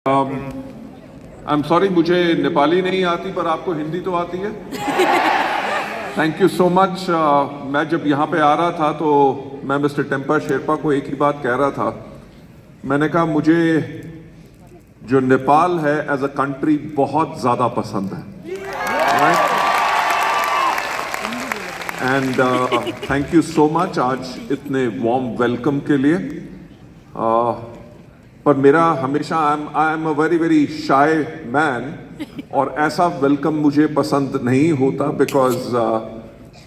I am sorry, मुझे नेपाली नहीं आती, पर आपको हिंदी तो आती है। Thank you so much. मैं जब यहाँ पे आ रहा था तो मैं मिस्टर टेम्पा शेरपा को एक ही बात कह रहा था। मैंने कहा मुझे जो नेपाल है एज अ कंट्री बहुत ज़्यादा पसंद है, and thank you so much आज इतने वार्म वेलकम के लिए। पर मेरा हमेशा I am a very very shy man, और ऐसा वेलकम मुझे पसंद नहीं होता, बिकॉज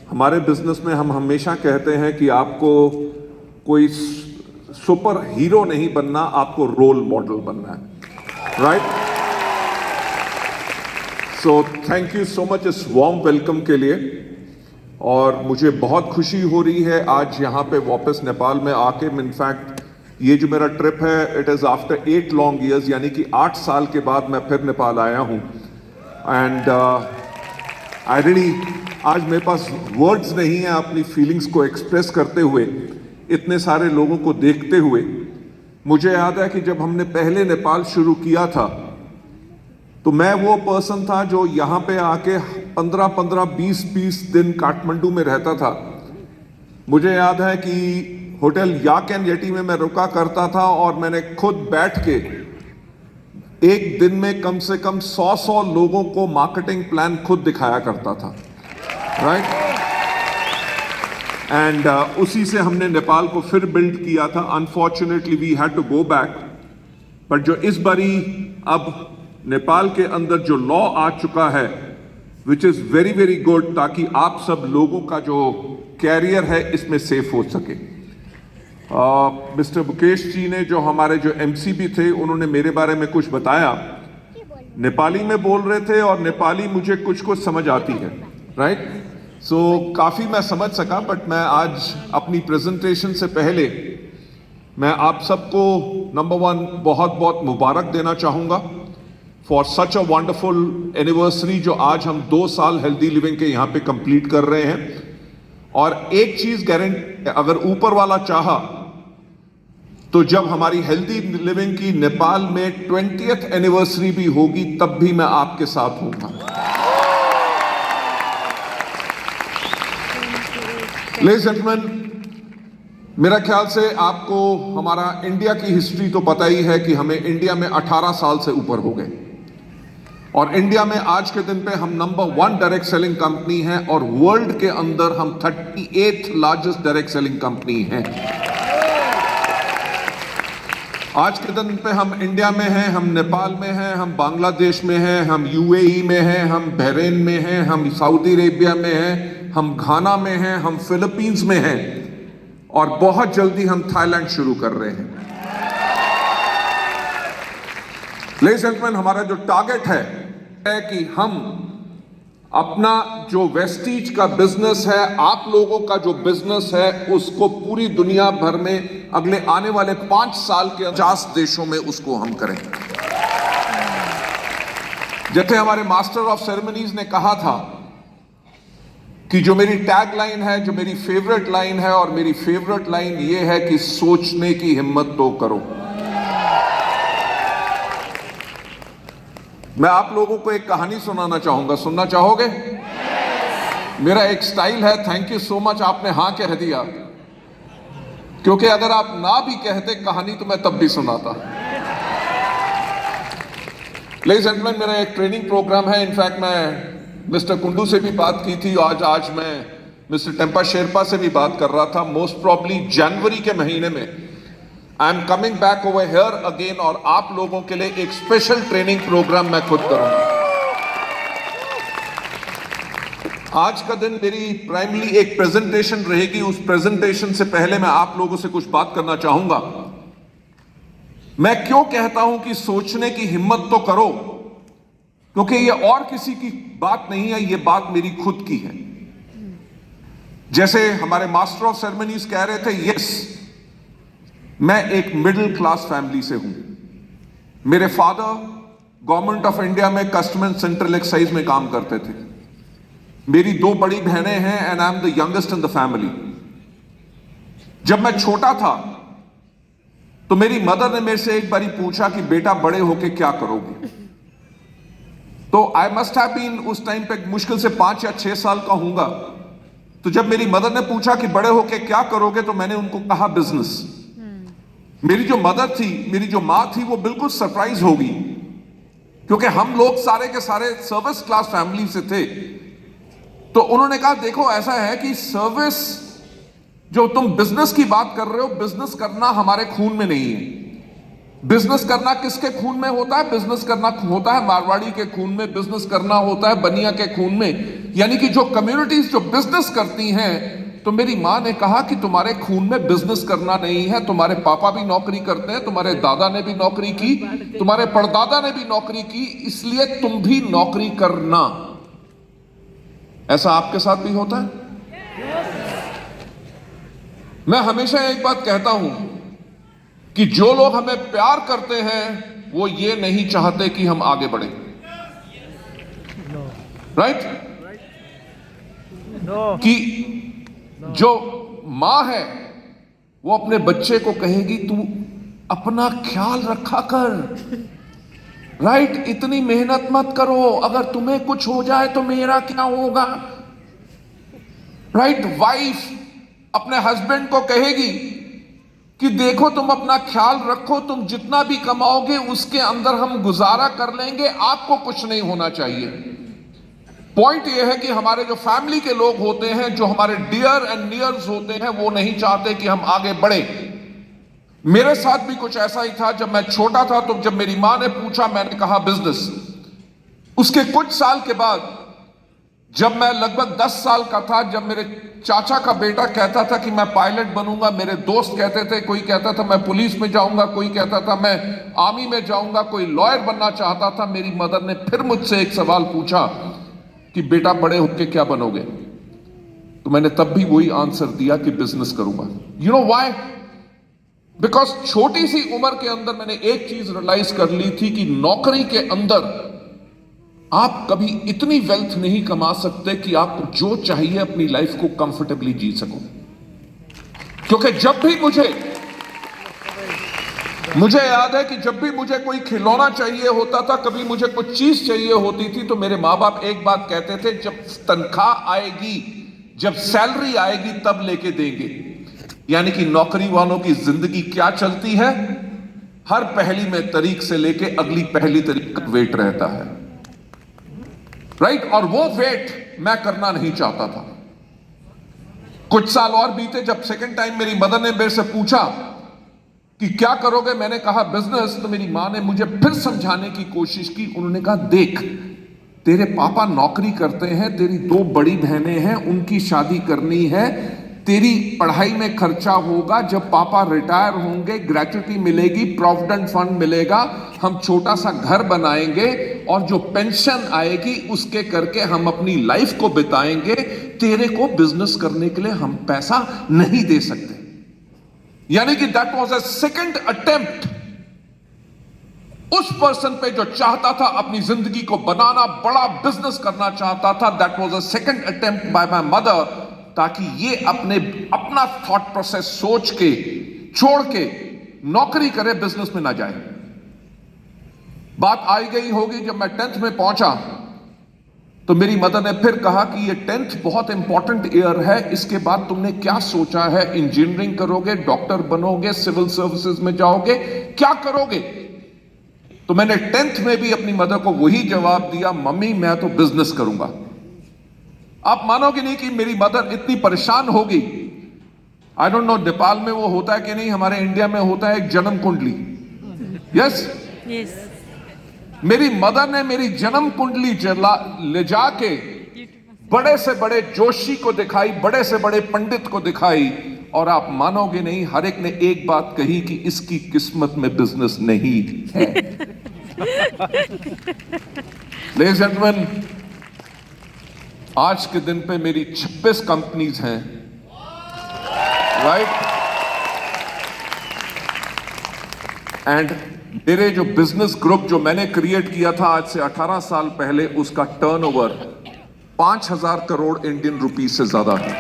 हमारे बिजनेस में हम हमेशा कहते हैं कि आपको कोई सुपर हीरो नहीं बनना, आपको रोल मॉडल बनना है, right? So thank you so much इस वार्म वेलकम के लिए। और मुझे बहुत खुशी हो रही है आज यहाँ पे वापस नेपाल में आके। इनफैक्ट ये जो मेरा ट्रिप है, it is after 8 long years, यानी कि 8 साल के बाद मैं फिर नेपाल आया हूँ। एंड आई रियली, आज मेरे पास वर्ड्स नहीं है अपनी फीलिंग्स को एक्सप्रेस करते हुए, इतने सारे लोगों को देखते हुए। मुझे याद है कि जब हमने पहले नेपाल शुरू किया था तो मैं वो पर्सन था जो यहाँ पे आके 15-15, 20-20 दिन काठमांडू में रहता था। मुझे याद है कि होटल याक एंड येटी में मैं रुका करता था, और मैंने खुद बैठ के एक दिन में कम से कम 100 लोगों को मार्केटिंग प्लान खुद दिखाया करता था, राइट? एंड उसी से हमने नेपाल को फिर बिल्ड किया था। Unfortunately we had to go back, but जो इस बारी अब नेपाल के अंदर जो लॉ आ चुका है, which is very very good, ताकि आप सब लोगों का जो कैरियर है इसमें सेफ हो सके। मिस्टर मुकेश जी ने, जो हमारे जो एमसीबी थे, उन्होंने मेरे बारे में कुछ बताया। नेपाली में बोल रहे थे और नेपाली मुझे कुछ कुछ समझ आती है, राइट? सो काफ़ी मैं समझ सका। बट मैं आज अपनी प्रेजेंटेशन से पहले मैं आप सबको नंबर 1 बहुत बहुत मुबारक देना चाहूँगा for such a wonderful anniversary, जो आज हम 2 साल हेल्दी लिविंग के यहाँ पे कंप्लीट कर रहे हैं। और एक चीज़ गारंटी, अगर ऊपर वाला चाहा तो जब हमारी हेल्दी लिविंग की नेपाल में 20th एनिवर्सरी भी होगी, तब भी मैं आपके साथ हूंगा। लेडीज एंड जेंटलमैन, मेरा ख्याल से आपको हमारा इंडिया की हिस्ट्री तो पता ही है कि हमें इंडिया में 18 साल से ऊपर हो गए, और इंडिया में आज के दिन पे हम नंबर 1 डायरेक्ट सेलिंग कंपनी है, और वर्ल्ड के अंदर हम 38th largest direct selling company है। आज के दिन पे हम इंडिया में हैं, हम नेपाल में हैं, हम बांग्लादेश में हैं, हम यूएई में हैं, हम बहरीन में हैं, हम सऊदी अरेबिया में हैं, हम घाना में हैं, हम फिलीपींस में हैं, और बहुत जल्दी हम थाईलैंड शुरू कर रहे हैं। लेडीज एंड जेंटलमैन, हमारा जो टारगेट है कि हम अपना जो वेस्टीज का बिजनेस है, आप लोगों का जो बिजनेस है, उसको पूरी दुनिया भर में अगले आने वाले 5 साल के 50 देशों में उसको हम करें। जैसे हमारे मास्टर ऑफ सेरेमनीज ने कहा था कि जो मेरी टैग लाइन है, जो मेरी फेवरेट लाइन है, और मेरी फेवरेट लाइन ये है कि सोचने की हिम्मत तो करो। मैं आप लोगों को एक कहानी सुनाना चाहूंगा, सुनना चाहोगे? मेरा एक स्टाइल है। थैंक यू सो मच, आपने हाँ कह दिया, क्योंकि अगर आप ना भी कहते कहानी तो मैं तब भी सुनाता। लेडीज एंड जेंटलमैन, मेरा एक ट्रेनिंग प्रोग्राम है। इनफैक्ट मैं मिस्टर कुंडू से भी बात की थी, आज मैं मिस्टर टेम्पा शेरपा से भी बात कर रहा था। मोस्ट प्रॉब्ली जनवरी के महीने में I am coming back over here again, और आप लोगों के लिए एक स्पेशल ट्रेनिंग प्रोग्राम मैं खुद करूंगा। आज का दिन मेरी प्राइमरी एक प्रेजेंटेशन रहेगी। उस प्रेजेंटेशन से पहले मैं आप लोगों से कुछ बात करना चाहूंगा। मैं क्यों कहता हूं कि सोचने की हिम्मत तो करो, क्योंकि ये और किसी की बात नहीं है, ये बात मेरी खुद की है। जैसे हमारे मास्टर ऑफ सेरेमनीज कह रहे थे, यस, मैं एक मिडिल क्लास फैमिली से हूं। मेरे फादर गवर्नमेंट ऑफ इंडिया में कस्टम एंड सेंट्रल एक्साइज में काम करते थे। मेरी 2 बड़ी बहनें हैं, and I am the youngest in the family. जब मैं छोटा था तो मेरी मदर ने मेरे से एक बारी पूछा कि बेटा बड़े होके क्या करोगे। तो आई मस्ट हैव बीन उस टाइम पे मुश्किल से 5 या 6 साल का हूंगा। तो जब मेरी मदर ने पूछा कि बड़े होके क्या करोगे, तो मैंने उनको कहा बिजनेस। मेरी जो मदर थी, मेरी जो मां थी, वो बिल्कुल सरप्राइज होगी, क्योंकि हम लोग सारे के सारे सर्विस क्लास फैमिली से थे। तो उन्होंने कहा देखो ऐसा है कि सर्विस, जो तुम बिजनेस की बात कर रहे हो, बिजनेस करना हमारे खून में नहीं है। बिजनेस करना किसके खून में होता है? बिजनेस करना होता है मारवाड़ी के खून में, बिजनेस करना होता है बनिया के खून में, यानी कि जो कम्युनिटीज जो बिजनेस करती हैं। तो मेरी मां ने कहा कि तुम्हारे खून में बिजनेस करना नहीं है, तुम्हारे पापा भी नौकरी करते हैं, तुम्हारे दादा ने भी नौकरी की, तुम्हारे परदादा ने भी नौकरी की, इसलिए तुम भी नौकरी करना। ऐसा आपके साथ भी होता है? मैं हमेशा एक बात कहता हूं कि जो लोग हमें प्यार करते हैं वो ये नहीं चाहते कि हम आगे बढ़े। राइट? कि जो मां है वो अपने बच्चे को कहेगी तू अपना ख्याल रखा कर, राइट? इतनी मेहनत मत करो, अगर तुम्हें कुछ हो जाए तो मेरा क्या होगा। राइट? वाइफ अपने हस्बैंड को कहेगी कि देखो तुम अपना ख्याल रखो, तुम जितना भी कमाओगे उसके अंदर हम गुजारा कर लेंगे, आपको कुछ नहीं होना चाहिए। पॉइंट यह है कि हमारे जो फैमिली के लोग होते हैं, जो हमारे डियर एंड नियर्स होते हैं, वो नहीं चाहते कि हम आगे बढ़े। मेरे साथ भी कुछ ऐसा ही था। जब मैं छोटा था तो जब मेरी मां ने पूछा, मैंने कहा बिजनेस। उसके कुछ साल के बाद जब मैं लगभग 10 साल का था, जब मेरे चाचा का बेटा कहता था कि मैं पायलट बनूंगा, मेरे दोस्त कहते थे, कोई कहता था मैं पुलिस में जाऊंगा, कोई कहता था मैं आर्मी में जाऊंगा, कोई लॉयर बनना चाहता था, मेरी मदर ने फिर मुझसे एक सवाल पूछा कि बेटा बड़े होके क्या बनोगे। तो मैंने तब भी वही आंसर दिया कि बिजनेस करूंगा। You know why? बिकॉज छोटी सी उम्र के अंदर मैंने एक चीज रियलाइज कर ली थी कि नौकरी के अंदर आप कभी इतनी वेल्थ नहीं कमा सकते कि आप जो चाहिए अपनी लाइफ को कंफर्टेबली जी सको। क्योंकि जब भी मुझे याद है कि जब भी मुझे कोई खिलौना चाहिए होता था, कभी मुझे कुछ चीज चाहिए होती थी, तो मेरे मां बाप एक बात कहते थे, जब तनख्वाह आएगी, जब सैलरी आएगी तब लेके देंगे। यानी कि नौकरी वालों की जिंदगी क्या चलती है, हर पहली में तारीख से लेके अगली पहली तारीख तक वेट रहता है। राइट? और वो वेट मैं करना नहीं चाहता था। कुछ साल और बीते, जब सेकंड टाइम मेरी मदर ने मेरे से पूछा कि क्या करोगे, मैंने कहा बिजनेस। तो मेरी मां ने मुझे फिर समझाने की कोशिश की। उन्होंने कहा देख, तेरे पापा नौकरी करते हैं, तेरी 2 बड़ी बहनें हैं, उनकी शादी करनी है, तेरी पढ़ाई में खर्चा होगा, जब पापा रिटायर होंगे ग्रेच्युटी मिलेगी, प्रोविडेंट फंड मिलेगा, हम छोटा सा घर बनाएंगे और जो पेंशन आएगी उसके करके हम अपनी लाइफ को बिताएंगे। तेरे को बिजनेस करने के लिए हम पैसा नहीं दे सकते। यानी कि that was a second attempt उस पर्सन पे जो चाहता था अपनी जिंदगी को बनाना, बड़ा बिजनेस करना चाहता था। That was a second attempt bye my mother, ताकि ये अपना थॉट प्रोसेस सोच के छोड़ के नौकरी करे, बिजनेस में ना जाए। बात आई गई होगी, जब मैं 10th में पहुंचा तो मेरी मदर ने फिर कहा कि ये 10th बहुत इंपॉर्टेंट ईयर है, इसके बाद तुमने क्या सोचा है? इंजीनियरिंग करोगे, डॉक्टर बनोगे, सिविल सर्विसेज में जाओगे, क्या करोगे? तो मैंने 10th में भी अपनी मदर को वही जवाब दिया, मम्मी मैं तो बिजनेस करूंगा। आप मानोगे नहीं कि मेरी मदर इतनी परेशान होगी। आई डोंट नो नेपाल में वो होता है कि नहीं, हमारे इंडिया में होता है एक जन्म कुंडली। यस, मेरी मदर ने मेरी जन्म कुंडली ले जाके बड़े से बड़े जोशी को दिखाई, बड़े से बड़े पंडित को दिखाई, और आप मानोगे नहीं, हर एक ने एक बात कही कि इसकी किस्मत में बिजनेस नहीं है। लेडीज एंड जेंटलमैन, आज के दिन पे मेरी 26 कंपनीज हैं। राइट? एंड मेरे जो बिजनेस ग्रुप जो मैंने क्रिएट किया था आज से 18 साल पहले, उसका टर्नओवर 5,000 करोड़ इंडियन रुपीस से ज्यादा है।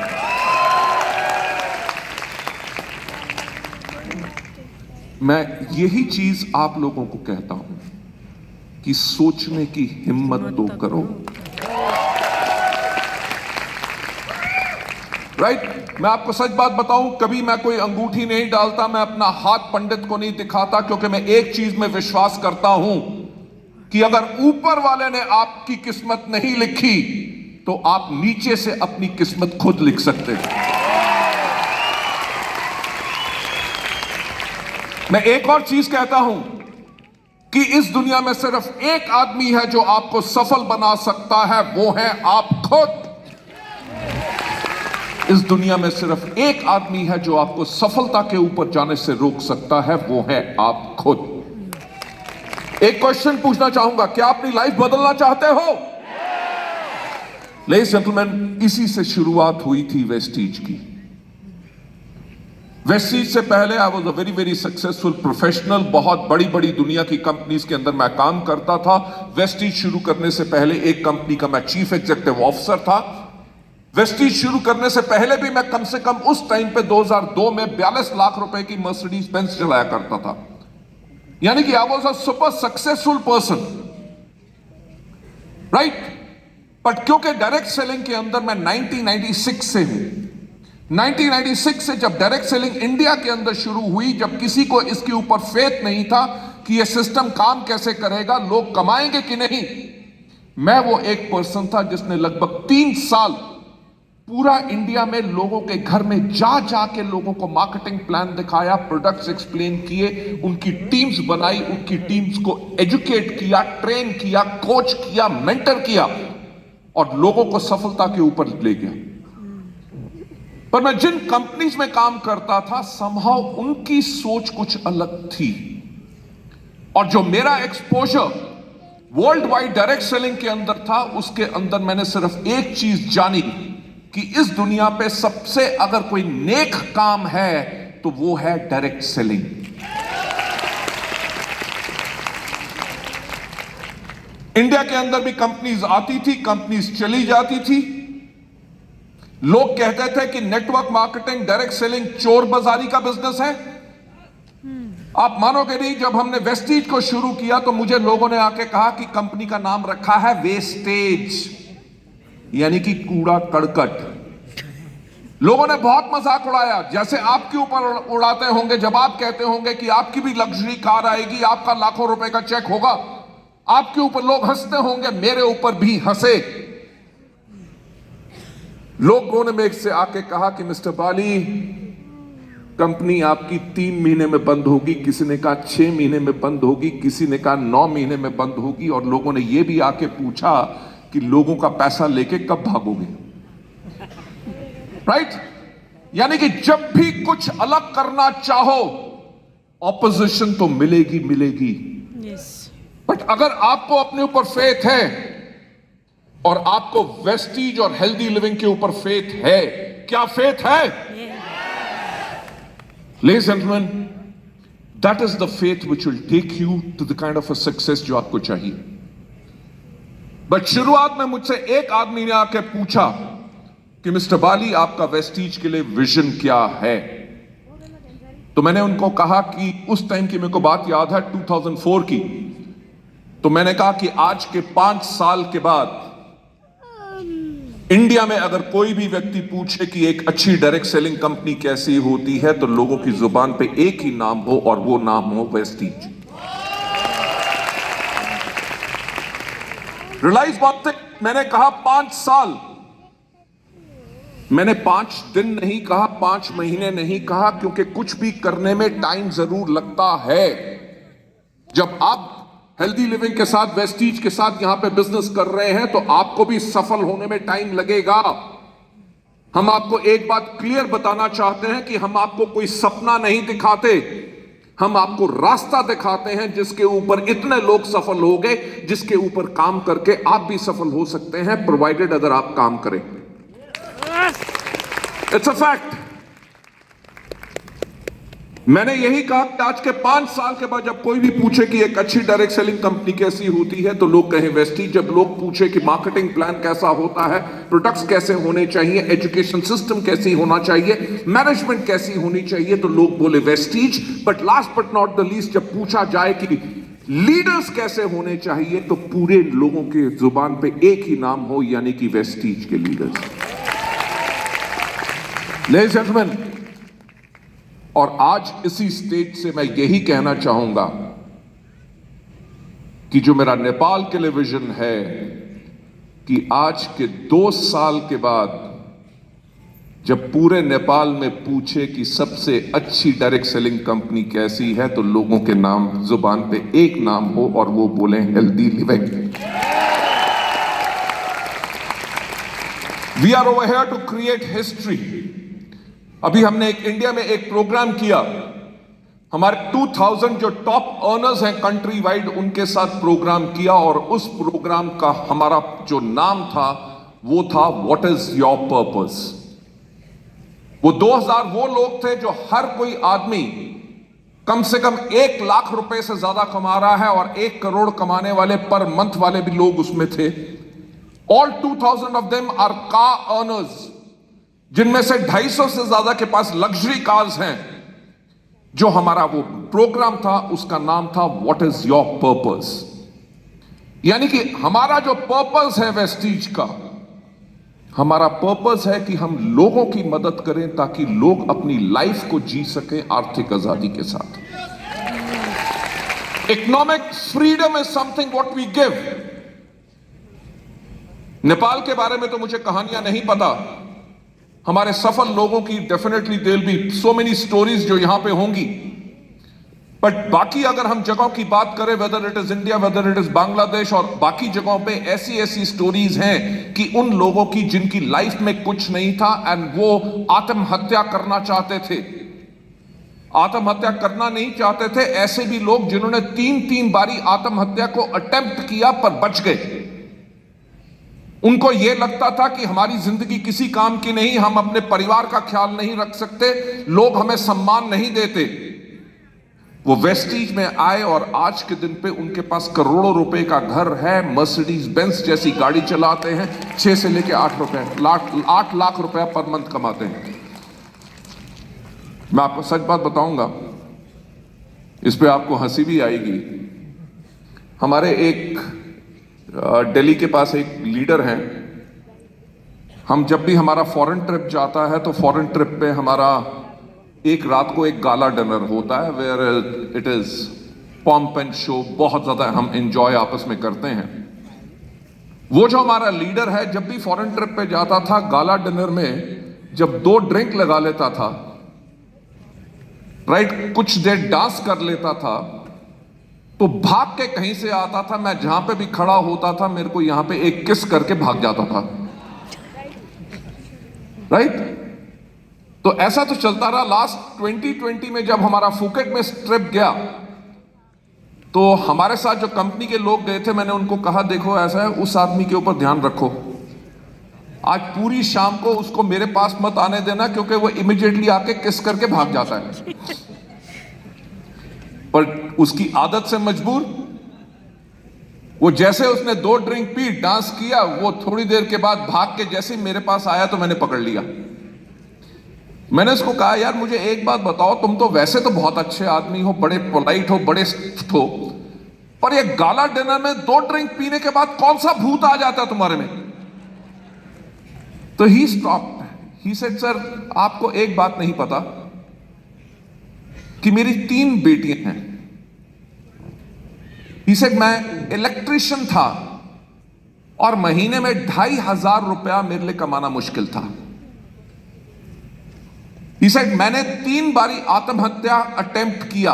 मैं यही चीज आप लोगों को कहता हूं कि सोचने की हिम्मत तो करो। राइट? मैं आपको सच बात बताऊं, कभी मैं कोई अंगूठी नहीं डालता, मैं अपना हाथ पंडित को नहीं दिखाता, क्योंकि मैं एक चीज में विश्वास करता हूं कि अगर ऊपर वाले ने आपकी किस्मत नहीं लिखी तो आप नीचे से अपनी किस्मत खुद लिख सकते हैं। मैं एक और चीज कहता हूं कि इस दुनिया में सिर्फ एक आदमी है जो आपको सफल बना सकता है, वो है आप खुद। इस दुनिया में सिर्फ एक आदमी है जो आपको सफलता के ऊपर जाने से रोक सकता है, वो है आप खुद। एक क्वेश्चन पूछना चाहूंगा, क्या अपनी लाइफ बदलना चाहते हो? लेडीज एंड जेंटलमैन, इसी से शुरुआत हुई थी वेस्टीज की। वेस्टीज से पहले I was a very very successful professional, बहुत बड़ी बड़ी दुनिया की कंपनीज के अंदर मैं काम करता था। वेस्टीज शुरू करने से पहले एक कंपनी का मैं चीफ एग्जीक्यूटिव ऑफिसर था। वेस्टीज शुरू करने से पहले भी मैं कम से कम उस टाइम पे 2002 में 42 लाख रुपए की मर्सिडीज बेंज चलाया करता था। यानी कि I was a super successful person, right? But क्योंकि डायरेक्ट सेलिंग के अंदर मैं 1996 से हूं, 1996 से जब डायरेक्ट सेलिंग इंडिया के अंदर शुरू हुई, जब किसी को इसके ऊपर फेथ नहीं था कि यह सिस्टम काम कैसे करेगा, लोग कमाएंगे कि नहीं, मैं वो एक पर्सन था जिसने लगभग 3 साल पूरा इंडिया में लोगों के घर में जा जाके लोगों को मार्केटिंग प्लान दिखाया, प्रोडक्ट्स एक्सप्लेन किए, उनकी टीम्स बनाई, उनकी टीम्स को एजुकेट किया, ट्रेन किया, कोच किया, मेंटर किया और लोगों को सफलता के ऊपर ले गया। पर मैं जिन कंपनीज में काम करता था, समहाउ उनकी सोच कुछ अलग थी। और जो मेरा exposure world wide direct selling के अंदर था, उसके अंदर मैंने सिर्फ एक चीज जानी कि इस दुनिया पे सबसे अगर कोई नेक काम है तो वो है डायरेक्ट सेलिंग। इंडिया के अंदर भी कंपनीज आती थी, कंपनीज चली जाती थी। लोग कहते थे कि नेटवर्क मार्केटिंग, डायरेक्ट सेलिंग चोर बाजारी का बिजनेस है। आप मानोगे नहीं, जब हमने वेस्टीज को शुरू किया तो मुझे लोगों ने आके कहा कि कंपनी का नाम रखा है वेस्टेज, यानी कि कूड़ा करकट। लोगों ने बहुत मजाक उड़ाया, जैसे आपके ऊपर उड़ाते होंगे जब आप कहते होंगे कि आपकी भी लग्जरी कार आएगी, आपका लाखों रुपए का चेक होगा, आपके ऊपर लोग हंसते होंगे, मेरे ऊपर भी हंसे। लोगों ने मेरे से आके कहा कि मिस्टर बाली, कंपनी आपकी 3 महीने में बंद होगी, किसी ने कहा 6 महीने में बंद होगी, किसी ने कहा 9 महीने में बंद होगी, और लोगों ने यह भी आके पूछा कि लोगों का पैसा लेके कब भागोगे। राइट? यानी कि जब भी कुछ अलग करना चाहो, ऑपोजिशन तो मिलेगी मिलेगी। बट अगर आपको अपने ऊपर फेथ है और आपको वेस्टीज और हेल्दी लिविंग के ऊपर फेथ है, क्या फेथ है? Ladies and gentlemen, that is the faith which will take you to the kind of a success जो आपको चाहिए। बट शुरुआत में मुझसे एक आदमी ने आके पूछा कि मिस्टर बाली, आपका वेस्टीज के लिए विजन क्या है? तो मैंने उनको कहा कि उस टाइम की मेरे को बात याद है, 2004 की। तो मैंने कहा कि आज के 5 साल के बाद इंडिया में अगर कोई भी व्यक्ति पूछे कि एक अच्छी डायरेक्ट सेलिंग कंपनी कैसी होती है, तो लोगों की जुबान पे एक ही नाम हो और वो नाम हो वेस्टीज। रिलाइज बात है, मैंने कहा 5 साल, मैंने 5 दिन नहीं कहा, 5 महीने नहीं कहा, क्योंकि कुछ भी करने में टाइम जरूर लगता है। जब आप हेल्दी लिविंग के साथ, वेस्टीज के साथ यहां पे बिजनेस कर रहे हैं, तो आपको भी सफल होने में टाइम लगेगा। हम आपको एक बात क्लियर बताना चाहते हैं कि हम आपको कोई सपना नहीं दिखाते, हम आपको रास्ता दिखाते हैं जिसके ऊपर इतने लोग सफल हो गए, जिसके ऊपर काम करके आप भी सफल हो सकते हैं, प्रोवाइडेड अगर आप काम करें। It's a fact. मैंने यही कहा कि आज के 5 साल के बाद जब कोई भी पूछे कि एक अच्छी डायरेक्ट सेलिंग कंपनी कैसी होती है तो लोग कहें वेस्टीज। जब लोग पूछे कि मार्केटिंग प्लान कैसा होता है, प्रोडक्ट्स कैसे होने चाहिए, एजुकेशन सिस्टम कैसी होना चाहिए, मैनेजमेंट कैसी होनी चाहिए, तो लोग बोले Vestige. But last but not the least, जब पूछा जाए कि लीडर्स कैसे होने चाहिए तो पूरे लोगों के जुबान पे एक ही नाम हो, यानी कि वेस्टीज के लीडर्स। लेडीज एंड जेंटलमैन, और आज इसी स्टेज से मैं यही कहना चाहूंगा कि जो मेरा नेपाल के लिए विजन है कि आज के 2 साल के बाद जब पूरे नेपाल में पूछे कि सबसे अच्छी डायरेक्ट सेलिंग कंपनी कैसी है तो लोगों के नाम जुबान पे एक नाम हो और वो बोले healthy living. We are over here to create history. अभी हमने इंडिया में एक प्रोग्राम किया, हमारे 2000 जो टॉप अर्नर्स हैं कंट्री वाइड, उनके साथ प्रोग्राम किया और उस प्रोग्राम का हमारा जो नाम था वो था व्हाट इज योर पर्पस। वो 2000 वो लोग थे जो हर कोई आदमी कम से कम 1 लाख रुपए से ज्यादा कमा रहा है और 1 करोड़ कमाने वाले पर मंथ वाले भी लोग उसमें थे। All 2000 of them are car earners, जिनमें से 250 से ज्यादा के पास लग्जरी कार्स हैं। जो हमारा वो प्रोग्राम था उसका नाम था व्हाट इज योर पर्पस। यानी कि हमारा जो पर्पस है वेस्टीज का, हमारा पर्पस है कि हम लोगों की मदद करें ताकि लोग अपनी लाइफ को जी सकें आर्थिक आजादी के साथ। Economic freedom is something what we give. Nepal के बारे में तो मुझे कहानियां नहीं पता, हमारे सफल लोगों की definitely there will be so many stories जो यहां पे होंगी। बट बाकी अगर हम जगहों की बात करें, whether it is India, whether it is Bangladesh और बाकी जगहों पे ऐसी ऐसी स्टोरीज हैं कि उन लोगों की जिनकी लाइफ में कुछ नहीं था एंड वो आत्महत्या करना चाहते थे। आत्महत्या करना नहीं चाहते थे, ऐसे भी लोग जिन्होंने 3 बारी आत्महत्या को अटेम्प्ट किया पर बच गए। उनको यह लगता था कि हमारी जिंदगी किसी काम की नहीं, हम अपने परिवार का ख्याल नहीं रख सकते, लोग हमें सम्मान नहीं देते। वो वेस्टीज में आए और आज के दिन पे उनके पास करोड़ों रुपए का घर है, मर्सिडीज बेंज जैसी गाड़ी चलाते हैं, 6 से लेके 8 लाख रुपया पर मंथ कमाते हैं। मैं आपको सच बात बताऊंगा, इस पे आपको हंसी भी आएगी। हमारे एक दिल्ली के पास एक लीडर हैं, हम जब भी हमारा फॉरेन ट्रिप जाता है तो फॉरेन ट्रिप पे हमारा एक रात को एक गाला डिनर होता है where it is pomp and show, बहुत ज्यादा हम एंजॉय आपस में करते हैं। वो जो हमारा लीडर है जब भी फॉरेन ट्रिप पे जाता था, गाला डिनर में जब 2 ड्रिंक लगा लेता था, राइट, कुछ देर डांस कर लेता था तो भाग के कहीं से आता था। मैं जहां पे भी खड़ा होता था मेरे को यहां पे एक किस करके भाग जाता था, राइट। तो ऐसा तो चलता रहा। लास्ट 2020 में जब हमारा फुकेट में ट्रिप गया तो हमारे साथ जो कंपनी के लोग गए थे, मैंने उनको कहा देखो ऐसा है, उस आदमी के ऊपर ध्यान रखो, आज पूरी शाम को उसको मेरे पास मत आने देना क्योंकि वो इमीडिएटली आके किस करके भाग जाता है। पर उसकी आदत से मजबूर, वो जैसे उसने 2 ड्रिंक पी, डांस किया, वो थोड़ी देर के बाद भाग के जैसे मेरे पास आया तो मैंने पकड़ लिया। मैंने उसको कहा यार मुझे एक बात बताओ, तुम तो वैसे तो बहुत अच्छे आदमी हो, बड़े पोलाइट हो, बड़े स्ट्रिक्ट हो, पर ये गाला डिनर में 2 ड्रिंक पीने के बाद कौन सा भूत आ जाता है तुम्हारे में? तो he stopped, he said sir आपको एक बात नहीं पता कि मेरी 3 बेटियां हैं। He said, मैं इलेक्ट्रिशियन था और महीने में 2500 रुपया मेरे लिए कमाना मुश्किल था। He said, मैंने 3 बारी आत्महत्या अटेम्प्ट किया।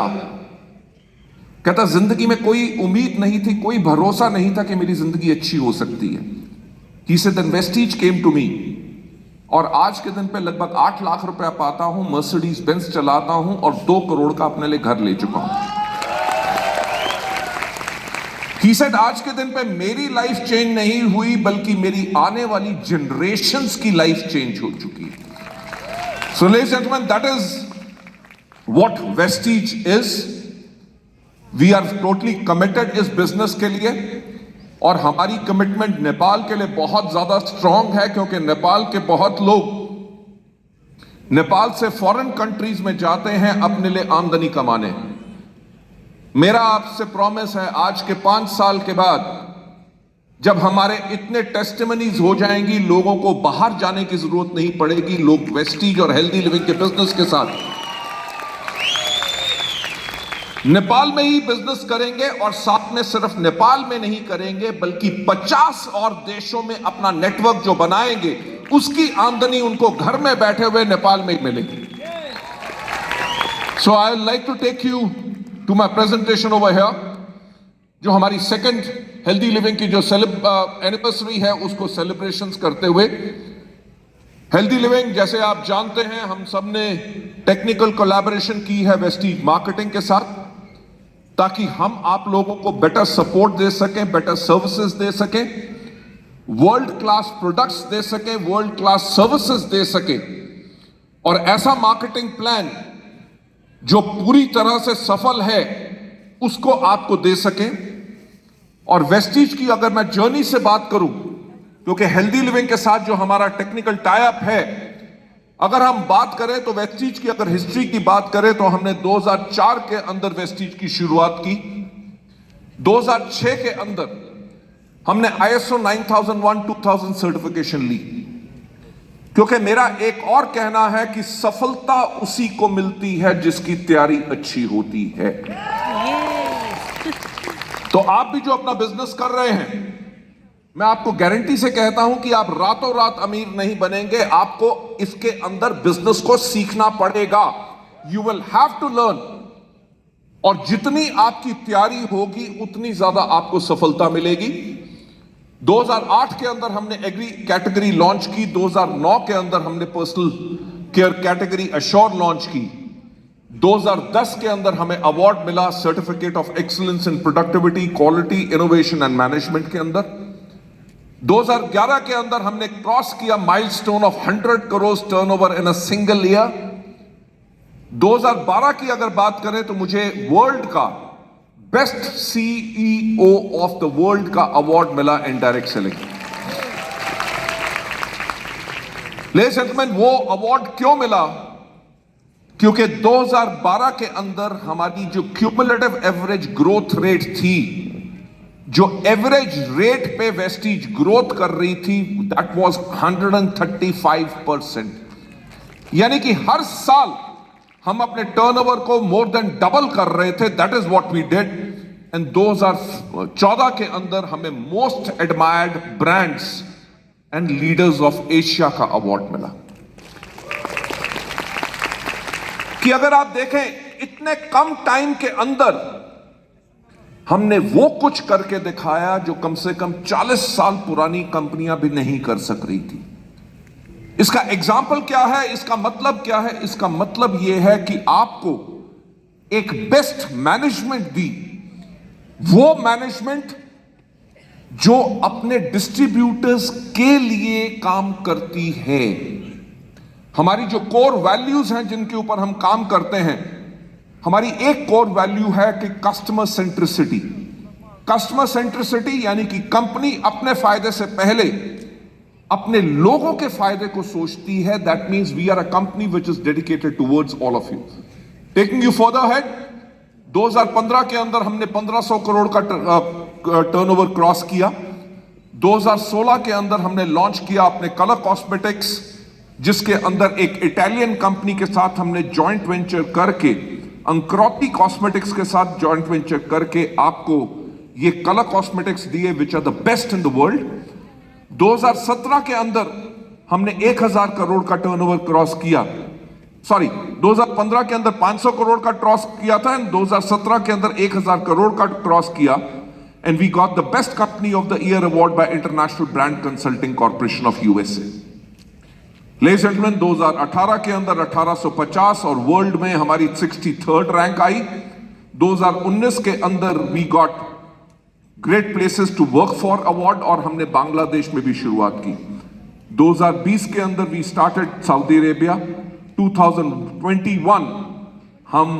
कहता जिंदगी में कोई उम्मीद नहीं थी, कोई भरोसा नहीं था कि मेरी जिंदगी अच्छी हो सकती है। He said, then Vestige came to me और आज के दिन पे लगभग 8 लाख रुपया पाता हूं, मर्सिडीज बेंज चलाता हूं और 2 करोड़ का अपने लिए घर ले चुका हूं। He said, आज के दिन पे मेरी लाइफ चेंज नहीं हुई बल्कि मेरी आने वाली जनरेशंस की लाइफ चेंज हो चुकी है। So ladies and gentlemen, that is what Vestige is. We are totally committed इस बिजनेस के लिए, और हमारी कमिटमेंट नेपाल के लिए बहुत ज्यादा स्ट्रांग है, क्योंकि नेपाल के बहुत लोग नेपाल से फॉरेन कंट्रीज में जाते हैं अपने लिए आमदनी कमाने। मेरा आपसे प्रॉमिस है, आज के 5 साल के बाद जब हमारे इतने टेस्टिमनीज हो जाएंगी, लोगों को बाहर जाने की जरूरत नहीं पड़ेगी, लोग वेस्टीज और हेल्दी लिविंग के बिजनेस के साथ नेपाल में ही बिजनेस करेंगे, और साथ में सिर्फ नेपाल में नहीं करेंगे बल्कि 50 और देशों में अपना नेटवर्क जो बनाएंगे, उसकी आमदनी उनको घर में बैठे हुए नेपाल में ही मिलेगी। So I would like to take you to my presentation over here, जो हमारी सेकंड हेल्दी लिविंग की जो एनिवर्सरी है उसको सेलिब्रेशंस करते हुए। हेल्दी लिविंग, जैसे आप जानते हैं, हम सब ने टेक्निकल कोलैबोरेशन की है वेस्टीज मार्केटिंग के साथ, ताकि हम आप लोगों को बेटर सपोर्ट दे सकें, बेटर सर्विसेज दे सकें, वर्ल्ड क्लास प्रोडक्ट्स दे सकें, वर्ल्ड क्लास सर्विसेज दे सकें, और ऐसा मार्केटिंग प्लान जो पूरी तरह से सफल है उसको आपको दे सकें। और वेस्टीज की अगर मैं जर्नी से बात करूं, क्योंकि हेल्दी लिविंग के साथ जो हमारा टेक्निकल टाई अप है, अगर हम बात करें तो वेस्टीज की अगर हिस्ट्री की बात करें तो हमने 2004 के अंदर वेस्टीज की शुरुआत की। 2006 के अंदर हमने ISO 9001-2000 सर्टिफिकेशन ली, क्योंकि मेरा एक और कहना है कि सफलता उसी को मिलती है जिसकी तैयारी अच्छी होती है। तो आप भी जो अपना बिजनेस कर रहे हैं, मैं आपको गारंटी से कहता हूं कि आप रातों रात अमीर नहीं बनेंगे, आपको इसके अंदर बिजनेस को सीखना पड़ेगा। You will have to learn, और जितनी आपकी तैयारी होगी उतनी ज्यादा आपको सफलता मिलेगी। 2008 के अंदर हमने एग्री कैटेगरी लॉन्च की, 2009 के अंदर हमने personal care category assure launch की, 2010 के अंदर हमें अवार्ड मिला certificate of excellence in productivity, quality, innovation and management के अंदर। 2011 के अंदर हमने क्रॉस किया milestone of 100 crore turnover in a single year. 2012 की अगर बात करें तो मुझे वर्ल्ड का best CEO of the world का अवार्ड मिला in direct selling. Ladies and gentleman, वो अवार्ड क्यों मिला? क्योंकि 2012 के अंदर हमारी जो क्यूमुलेटिव एवरेज ग्रोथ रेट थी, जो एवरेज रेट पे वेस्टीज ग्रोथ कर रही थी, दैट वाज 135%। यानी कि हर साल हम अपने टर्नओवर को मोर देन डबल कर रहे थे। That is what we did. And 2014 के अंदर हमें most admired brands and leaders of Asia का अवार्ड मिला। कि अगर आप देखें, इतने कम टाइम के अंदर हमने वो कुछ करके दिखाया जो कम से कम 40 साल पुरानी कंपनियां भी नहीं कर सक रही थी। इसका एग्जाम्पल क्या है? इसका मतलब क्या है? इसका मतलब यह है कि आपको एक बेस्ट मैनेजमेंट दी, वो मैनेजमेंट जो अपने डिस्ट्रीब्यूटर्स के लिए काम करती है। हमारी जो कोर वैल्यूज हैं जिनके ऊपर हम काम करते हैं, हमारी एक कोर वैल्यू है कि कस्टमर सेंट्रिसिटी। कस्टमर सेंट्रिसिटी यानी कि कंपनी अपने फायदे से पहले अपने लोगों के फायदे को सोचती है। That means we are a company which is dedicated towards all of you. Taking you further head, 2015 के अंदर हमने 1500 करोड़ का टर्नओवर क्रॉस किया। 2016 के अंदर हमने लॉन्च किया अपने कलर कॉस्मेटिक्स, जिसके अंदर एक इटालियन कंपनी के साथ हमने जॉइंट वेंचर करके, अंक्रोती कॉस्मेटिक्स के साथ जॉइंट वेंचर करके आपको ये कलर कॉस्मेटिक्स दिए which are the best in the world. 2017 के अंदर हमने 1000 करोड़ का टर्नओवर क्रॉस किया। 2015 के अंदर 500 करोड़ का क्रॉस किया था, एंड 2017 के अंदर 1000 करोड़ का क्रॉस किया, and we got the best company of the year award by international brand consulting corporation of USA। Ladies and gentleman, 2018 के अंदर 1850 और वर्ल्ड में हमारी 63rd रैंक आई। 2019 के अंदर we got great places to work for award, और हमने बांग्लादेश में भी शुरुआत की। 2020 के अंदर वी स्टार्टेड सऊदी अरेबिया। 2021 हम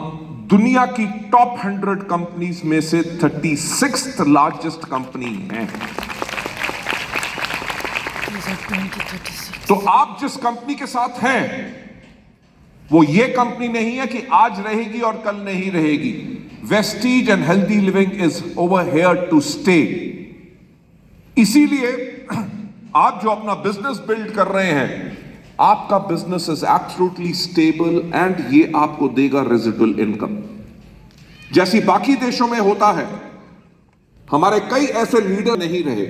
दुनिया की टॉप 100 कंपनीज में से 36th लार्जेस्ट कंपनी हैं। तो आप जिस कंपनी के साथ हैं वो ये कंपनी नहीं है कि आज रहेगी और कल नहीं रहेगी। Vestige and healthy living is over here to stay. इसीलिए आप जो अपना बिजनेस बिल्ड कर रहे हैं, आपका business is absolutely stable and ये आपको देगा रेजिडुअल इनकम। जैसी बाकी देशों में होता है, हमारे कई ऐसे लीडर नहीं रहे,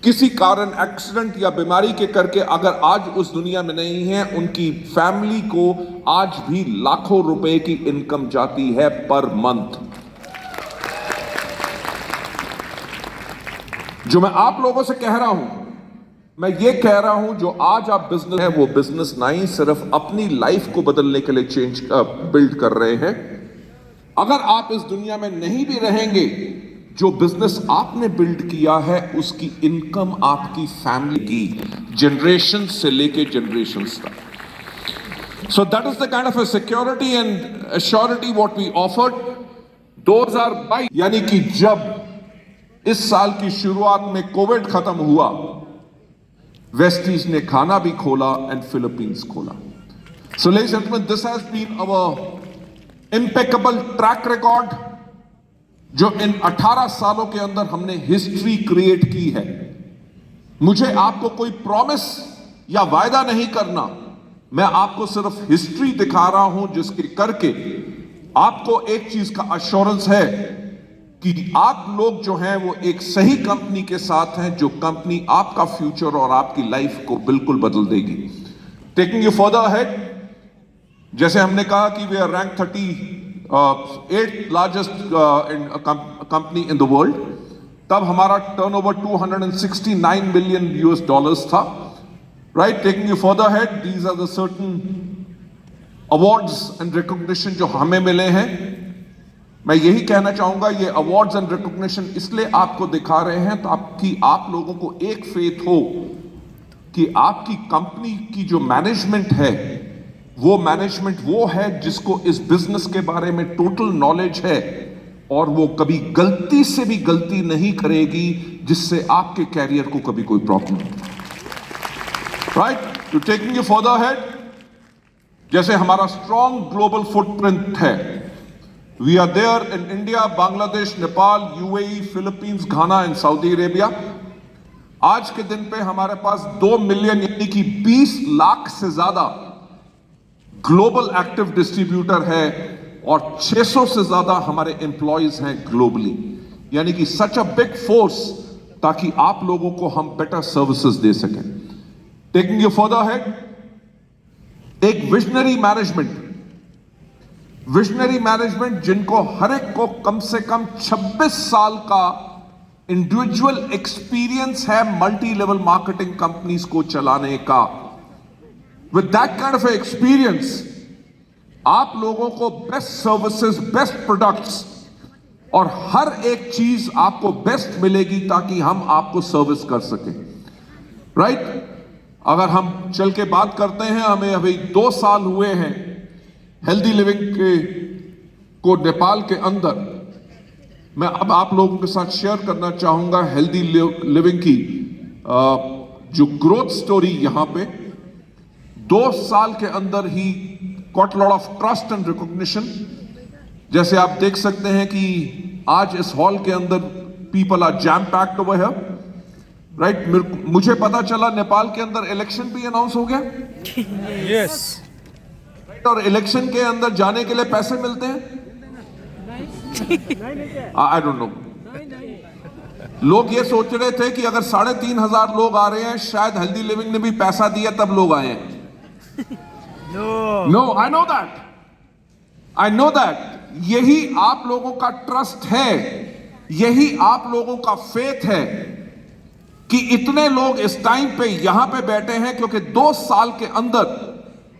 किसी कारण एक्सीडेंट या बीमारी के करके अगर आज उस दुनिया में नहीं है, उनकी फैमिली को आज भी लाखों रुपए की इनकम जाती है पर मंथ। जो मैं आप लोगों से कह रहा हूं, मैं ये कह रहा हूं, जो आज आप बिजनेस है वो बिजनेस नहीं सिर्फ अपनी लाइफ को बदलने के लिए बिल्ड कर रहे हैं। अगर आप इस दुनिया में नहीं भी रहेंगे, जो बिजनेस आपने बिल्ड किया है उसकी इनकम आपकी फैमिली की जनरेशन से लेके जनरेशन तक। So that is the kind of a security and assurity what we offered 2022, यानी कि जब इस साल की शुरुआत में कोविड खत्म हुआ, वेस्टीज ने खाना भी खोला एंड फिलीपींस खोला। So ladies and gentleman, this has been our impeccable track record, जो इन 18 सालों के अंदर हमने हिस्ट्री क्रिएट की है। मुझे आपको कोई प्रॉमिस या वायदा नहीं करना, मैं आपको सिर्फ हिस्ट्री दिखा रहा हूं जिसके करके आपको एक चीज का अश्योरेंस है कि आप लोग जो हैं वो एक सही कंपनी के साथ हैं, जो कंपनी आपका फ्यूचर और आपकी लाइफ को बिल्कुल बदल देगी। टेकिंग यू फर्दर अहेड, जैसे हमने कहा कि we are rank 8th largest company in the world, तब हमारा टर्नओवर 269 मिलियन US डॉलर्स था। Right, taking you further ahead, these are the certain awards and recognition जो हमें मिले हैं। मैं यही कहना चाहूंगा, ये अवार्ड्स एंड रिकॉग्निशन इसलिए आपको दिखा रहे हैं ताकि आप लोगों को एक फेथ हो कि आपकी कंपनी की जो मैनेजमेंट है वो मैनेजमेंट वो है जिसको इस बिजनेस के बारे में टोटल नॉलेज है और वो कभी गलती से भी गलती नहीं करेगी जिससे आपके कैरियर को कभी कोई प्रॉब्लम हो। Right, to taking you further ahead, जैसे हमारा स्ट्रॉन्ग ग्लोबल फुटप्रिंट है, we are there in India, Bangladesh, Nepal, UAE, Philippines, Ghana and Saudi Arabia. आज के दिन पे हमारे पास 2 मिलियन यानी कि 20 लाख से ज्यादा ग्लोबल एक्टिव डिस्ट्रीब्यूटर है और 600 से ज्यादा हमारे एम्प्लॉयज हैं ग्लोबली, यानी कि सच अ बिग फोर्स, ताकि आप लोगों को हम बेटर सर्विसेज दे सकें। टेकिंग यू फर्दर अहेड, एक विजनरी मैनेजमेंट जिनको हर एक को कम से कम 26 साल का इंडिविजुअल एक्सपीरियंस है मल्टी लेवल मार्केटिंग कंपनीज को चलाने का। With that kind of experience, आप लोगों को बेस्ट सर्विसेज, बेस्ट प्रोडक्ट्स और हर एक चीज आपको बेस्ट मिलेगी ताकि हम आपको सर्विस कर सकें। राइट, अगर हम चल के बात करते हैं, हमें अभी 2 साल हुए हैं हेल्दी लिविंग को नेपाल के अंदर। मैं अब आप लोगों के साथ शेयर करना चाहूंगा हेल्दी लिविंग की जो ग्रोथ स्टोरी यहां पे 2 साल के अंदर he got lot of trust and recognition. जैसे आप देख सकते हैं कि आज इस हॉल के अंदर people are jam packed over here. Right, मुझे पता चला नेपाल के अंदर इलेक्शन भी अनाउंस हो गया। यस, और इलेक्शन के अंदर जाने के लिए पैसे मिलते हैं। आई डोंट नो, लोग ये सोच रहे थे कि अगर 3,500 लोग आ रहे हैं, शायद हेल्दी लिविंग ने भी पैसा दिया तब लोग आए हैं। No, I know that. यही आप लोगों का ट्रस्ट है, यही आप लोगों का फेथ है कि इतने लोग इस टाइम पे यहां पे बैठे हैं, क्योंकि 2 साल के अंदर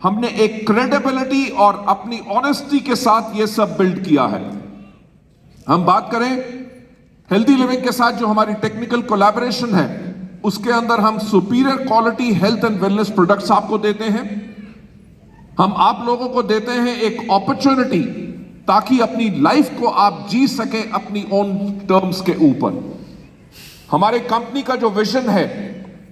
हमने एक क्रेडिबिलिटी और अपनी ऑनेस्टी के साथ ये सब बिल्ड किया है। हम बात करें हेल्दी लिविंग के साथ जो हमारी टेक्निकल कोलैबोरेशन है, उसके अंदर हम superior quality health and wellness products आपको देते हैं। हम आप लोगों को देते हैं एक अपॉर्चुनिटी ताकि अपनी लाइफ को आप जी सके अपनी ओन टर्म्स के ऊपर। हमारे कंपनी का जो विजन है,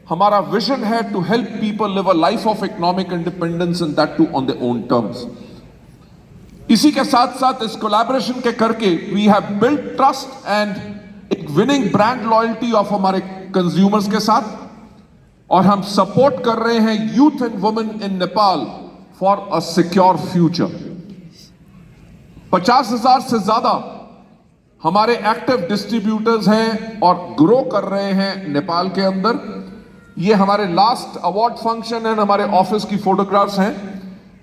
हमारा विजन है to help people live a life of economic independence and that too on their own terms. इसी के साथ साथ इस कोलैबोरेशन के करके we have built trust and एक विनिंग ब्रांड लॉयल्टी ऑफ हमारे कंज्यूमर्स के साथ, और हम सपोर्ट कर रहे हैं youth and women in Nepal for a secure future. 50,000 से ज्यादा हमारे एक्टिव डिस्ट्रीब्यूटर्स हैं और ग्रो कर रहे हैं नेपाल के अंदर। ये हमारे लास्ट अवार्ड फंक्शन एंड हमारे ऑफिस की फोटोग्राफ्स हैं।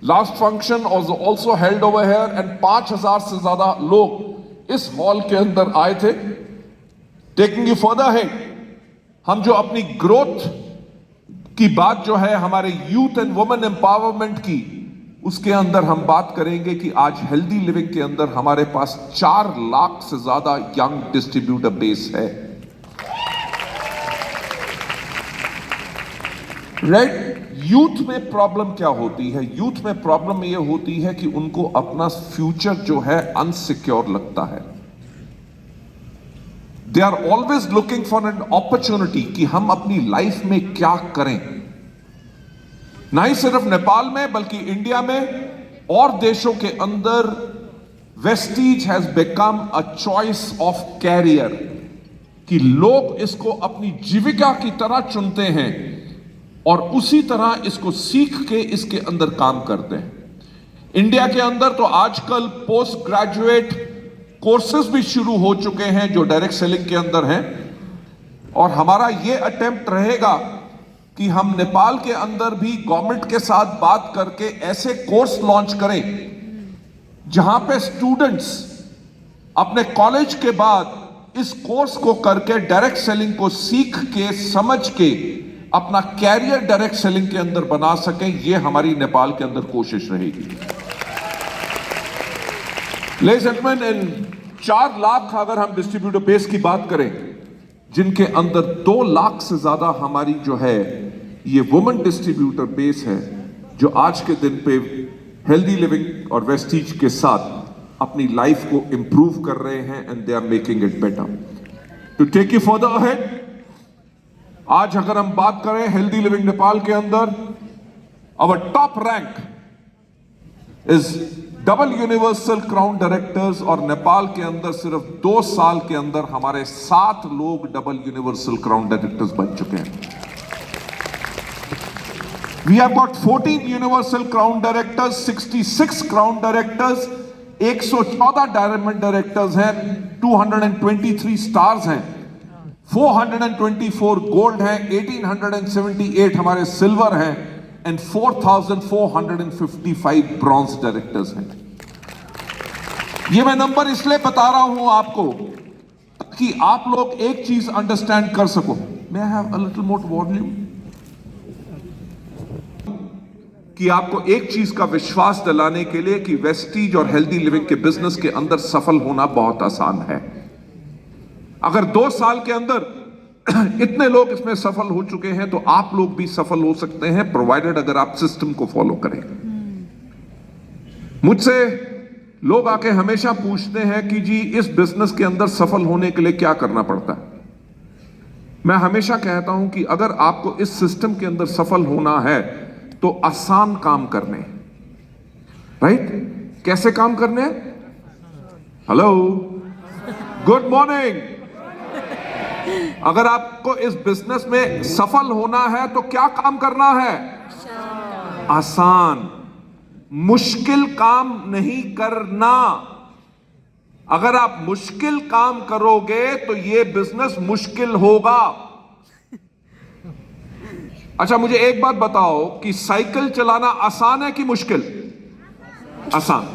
Last function was also held over here and 5,000 से ज्यादा लोग इस हॉल के अंदर आए थे। टेकिंग यू फर्दर है, हम जो अपनी ग्रोथ की बात जो है हमारे यूथ एंड वुमेन एम्पावरमेंट की, उसके अंदर हम बात करेंगे कि आज हेल्दी लिविंग के अंदर हमारे पास 4 लाख से ज्यादा यंग डिस्ट्रीब्यूटर बेस है। राइट? यूथ में प्रॉब्लम क्या होती है? यूथ में प्रॉब्लम यह होती है कि उनको अपना फ्यूचर जो है अनसिक्योर लगता है। They are always looking for an opportunity कि हम अपनी लाइफ में क्या करें। ना ही सिर्फ नेपाल में बल्कि इंडिया में और देशों के अंदर Vestige has become a choice of career, कि लोग इसको अपनी जीविका की तरह चुनते हैं और उसी तरह इसको सीख के इसके अंदर काम करते हैं। इंडिया के अंदर तो आजकल पोस्ट ग्रेजुएट कोर्सेज भी शुरू हो चुके हैं जो डायरेक्ट सेलिंग के अंदर हैं, और हमारा यह अटेम्प्ट रहेगा कि हम नेपाल के अंदर भी गवर्नमेंट के साथ बात करके ऐसे कोर्स लॉन्च करें जहां पे स्टूडेंट्स अपने कॉलेज के बाद इस कोर्स को करके डायरेक्ट सेलिंग को सीख के समझ के अपना कैरियर डायरेक्ट सेलिंग के अंदर बना सकें। यह हमारी नेपाल के अंदर कोशिश रहेगी। लेडीज एंड जेंटलमैन, इन 4 लाख अगर हम डिस्ट्रीब्यूटर बेस की बात करें, जिनके अंदर 2 लाख से ज्यादा हमारी जो है ये वुमेन डिस्ट्रीब्यूटर बेस है, जो आज के दिन पे हेल्दी लिविंग और वेस्टीज के साथ अपनी लाइफ को इंप्रूव कर रहे हैं and they are making it better. To take you further ahead, आज अगर हम बात करें हेल्दी लिविंग नेपाल के अंदर, our top rank is double universal crown directors, और नेपाल के अंदर सिर्फ 2 साल के अंदर हमारे 7 लोग डबल यूनिवर्सल क्राउन डायरेक्टर्स बन चुके हैं। We have got 14 universal crown directors, 66 crown directors, 114 diamond directors हैं, 223 स्टार्स हैं, 424 गोल्ड हैं, 1878 हमारे सिल्वर हैं एंड 4,455 ब्रॉन्ज डायरेक्टर्स हैं। ये मैं नंबर इसलिए बता रहा हूं आपको कि आप लोग एक चीज अंडरस्टैंड कर सको। May I have a little more volume? कि आपको एक चीज का विश्वास दिलाने के लिए कि वेस्टीज और हेल्दी लिविंग के बिजनेस के अंदर सफल होना बहुत आसान है। अगर 2 साल के अंदर इतने लोग इसमें सफल हो चुके हैं तो आप लोग भी सफल हो सकते हैं, प्रोवाइडेड अगर आप सिस्टम को फॉलो करें। मुझसे लोग आके हमेशा पूछते हैं कि जी इस बिजनेस के अंदर सफल होने के लिए क्या करना पड़ता है। मैं हमेशा कहता हूं कि अगर आपको इस सिस्टम के अंदर सफल होना है तो आसान काम करने, राइट? कैसे काम करने? Hello, good morning. अगर आपको इस बिजनेस में सफल होना है तो क्या काम करना है? आसान, मुश्किल काम नहीं करना। अगर आप मुश्किल काम करोगे तो यह बिजनेस मुश्किल होगा। अच्छा, मुझे एक बात बताओ कि साइकिल चलाना आसान है कि मुश्किल? आसान।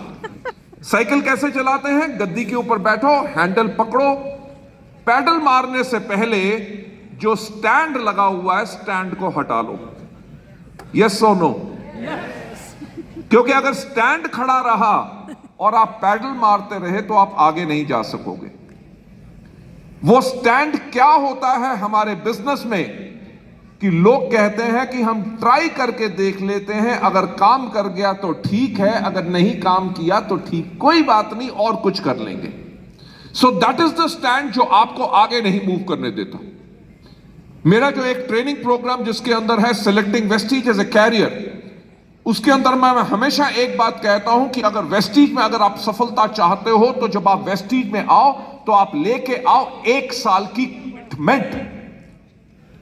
साइकिल कैसे चलाते हैं? गद्दी के ऊपर बैठो, हैंडल पकड़ो, पैडल मारने से पहले जो स्टैंड लगा हुआ है स्टैंड को हटा लो। यस और नो? क्योंकि अगर स्टैंड खड़ा रहा और आप पैडल मारते रहे तो आप आगे नहीं जा सकोगे। वो स्टैंड क्या होता है हमारे बिजनेस में कि लोग कहते हैं कि हम ट्राई करके देख लेते हैं, अगर काम कर गया तो ठीक है, अगर नहीं काम किया तो ठीक, कोई बात नहीं और कुछ कर लेंगे। सो दैट इज द स्टैंड जो आपको आगे नहीं मूव करने देता। मेरा जो एक ट्रेनिंग प्रोग्राम जिसके अंदर है selecting Vestige as a career, उसके अंदर मैं हमेशा एक बात कहता हूं कि अगर वेस्टीज में अगर आप सफलता चाहते हो तो जब आप वेस्टीज में आओ तो आप लेके आओ 1 साल की कमिटमेंट।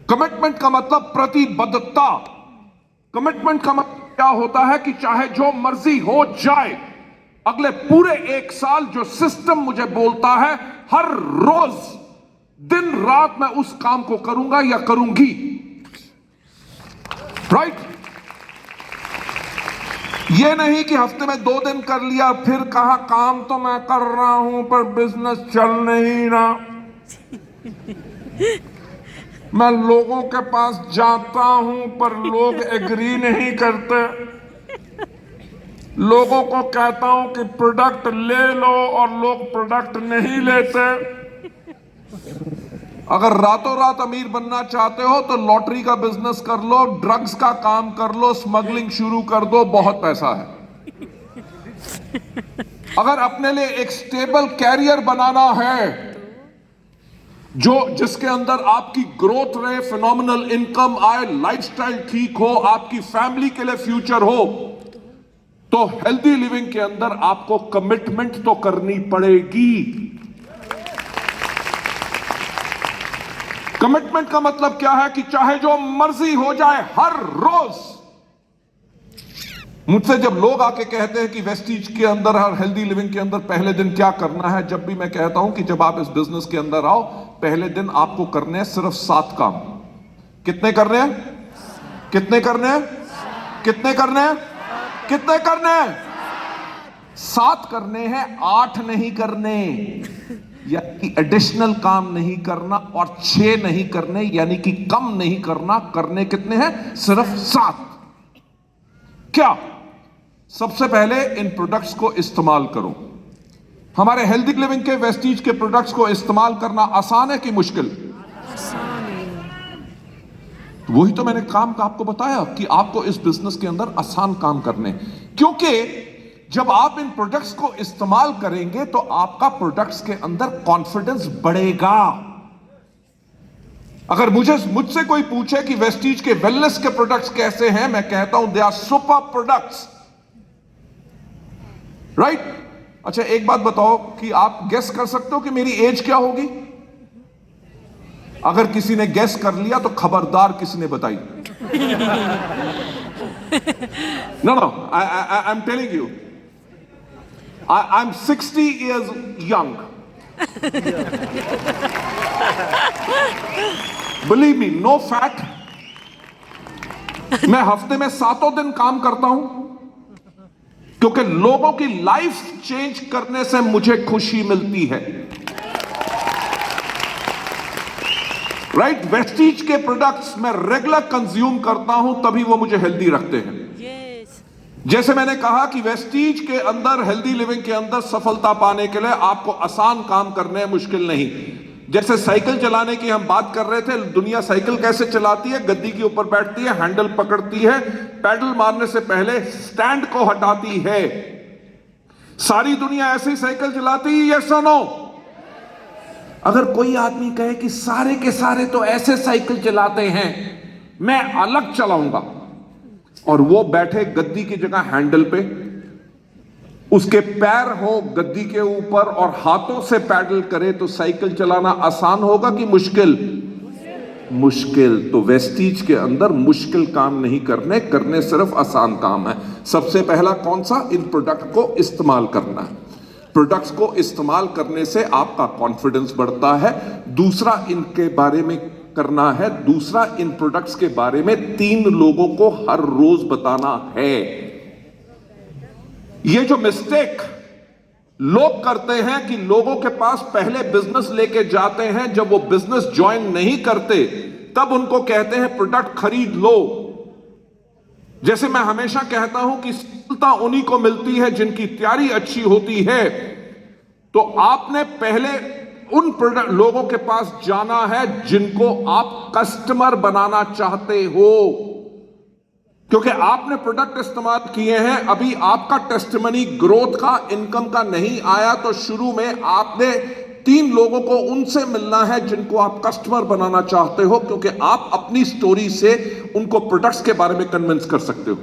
कमिटमेंट का मतलब प्रतिबद्धता। कमिटमेंट का मतलब क्या होता है कि चाहे जो मर्जी हो जाए, अगले पूरे 1 साल जो सिस्टम मुझे बोलता है, हर रोज दिन रात मैं उस काम को करूंगा या करूंगी। राइट? ये नहीं कि हफ्ते में 2 दिन कर लिया फिर कहा काम तो मैं कर रहा हूं पर बिजनेस चल नहीं रहा। मैं लोगों के पास जाता हूं पर लोग एग्री नहीं करते। लोगों को कहता हूं कि प्रोडक्ट ले लो और लोग प्रोडक्ट नहीं लेते। अगर रातों रात अमीर बनना चाहते हो तो लॉटरी का बिजनेस कर लो, ड्रग्स का काम कर लो, स्मगलिंग शुरू कर दो, बहुत पैसा है। अगर अपने लिए एक स्टेबल कैरियर बनाना है जिसके अंदर आपकी ग्रोथ रहे, फिनोमिनल इनकम आए, लाइफस्टाइल ठीक हो, आपकी फैमिली के लिए फ्यूचर हो, तो हेल्दी लिविंग के अंदर आपको कमिटमेंट तो करनी पड़ेगी। कमिटमेंट का मतलब क्या है कि चाहे जो मर्जी हो जाए, हर रोज। मुझसे जब लोग आके कहते हैं कि वेस्टीज के अंदर और हेल्दी लिविंग के अंदर पहले दिन क्या करना है, जब भी मैं कहता हूं कि जब आप इस बिजनेस के अंदर आओ, पहले दिन आपको करने हैं सिर्फ 7 काम। कितने करने हैं? कितने करने हैं? कितने करने हैं? कितने करने हैं? 7 करने हैं, 8 नहीं करने, यानी कि एडिशनल काम नहीं करना, और 6 नहीं करने, यानी कि कम नहीं करना। करने कितने हैं? सिर्फ 7। क्या? सबसे पहले इन प्रोडक्ट्स को इस्तेमाल करो। हमारे हेल्दी लिविंग के वेस्टीज के प्रोडक्ट्स को इस्तेमाल करना आसान है कि मुश्किल? आसान है। वही तो मैंने काम का आपको बताया कि आपको इस बिजनेस के अंदर आसान काम करने, क्योंकि जब आप इन प्रोडक्ट्स को इस्तेमाल करेंगे तो आपका प्रोडक्ट्स के अंदर कॉन्फिडेंस बढ़ेगा। अगर मुझसे कोई पूछे कि वेस्टीज के वेलनेस के प्रोडक्ट्स कैसे हैं, मैं कहता हूं they are super products. Right? अच्छा, एक बात बताओ कि आप गेस कर सकते हो कि मेरी एज क्या होगी? अगर किसी ने गेस कर लिया तो खबरदार किसी ने बताई। No, I am telling you, I am 60 years young. Believe me, no fat. मैं हफ्ते में 7 दिन काम करता हूं क्योंकि लोगों की लाइफ चेंज करने से मुझे खुशी मिलती है। राइट? वेस्टीज के प्रोडक्ट्स मैं रेगुलर कंज्यूम करता हूं, तभी वो मुझे हेल्दी रखते हैं। जैसे मैंने कहा कि वेस्टीज के अंदर, हेल्दी लिविंग के अंदर सफलता पाने के लिए आपको आसान काम करने हैं, मुश्किल नहीं। जैसे साइकिल चलाने की हम बात कर रहे थे, दुनिया साइकिल कैसे चलाती है? गद्दी के ऊपर बैठती है, हैंडल पकड़ती है, पैडल मारने से पहले स्टैंड को हटाती है। सारी दुनिया ऐसे ही साइकिल चलाती है, यस और नो? अगर कोई आदमी कहे कि सारे के सारे तो ऐसे साइकिल चलाते हैं, मैं अलग चलाऊंगा, और वो बैठे गद्दी की जगह हैंडल पे, उसके पैर हो गद्दी के ऊपर और हाथों से पैडल करे, तो साइकिल चलाना आसान होगा कि मुश्किल? मुश्किल। तो वेस्टीज के अंदर मुश्किल काम नहीं करने सिर्फ आसान काम है। सबसे पहला कौन सा? इन प्रोडक्ट को इस्तेमाल करना है। प्रोडक्ट्स को इस्तेमाल करने से आपका कॉन्फिडेंस बढ़ता है। दूसरा इनके बारे में करना है, दूसरा इन प्रोडक्ट्स के बारे में 3 लोगों को हर रोज बताना है। ये जो मिस्टेक लोग करते हैं कि लोगों के पास पहले बिजनेस लेके जाते हैं, जब वो बिजनेस ज्वाइन नहीं करते तब उनको कहते हैं प्रोडक्ट खरीद लो। जैसे मैं हमेशा कहता हूं कि सफलता उन्हीं को मिलती है जिनकी तैयारी अच्छी होती है। तो आपने पहले उन प्रोडक्ट लोगों के पास जाना है जिनको आप कस्टमर बनाना चाहते हो, क्योंकि आपने प्रोडक्ट इस्तेमाल किए हैं, अभी आपका टेस्टिमनी ग्रोथ का, इनकम का नहीं आया, तो शुरू में आपने 3 लोगों को उनसे मिलना है जिनको आप कस्टमर बनाना चाहते हो, क्योंकि आप अपनी स्टोरी से उनको प्रोडक्ट्स के बारे में कन्विंस कर सकते हो।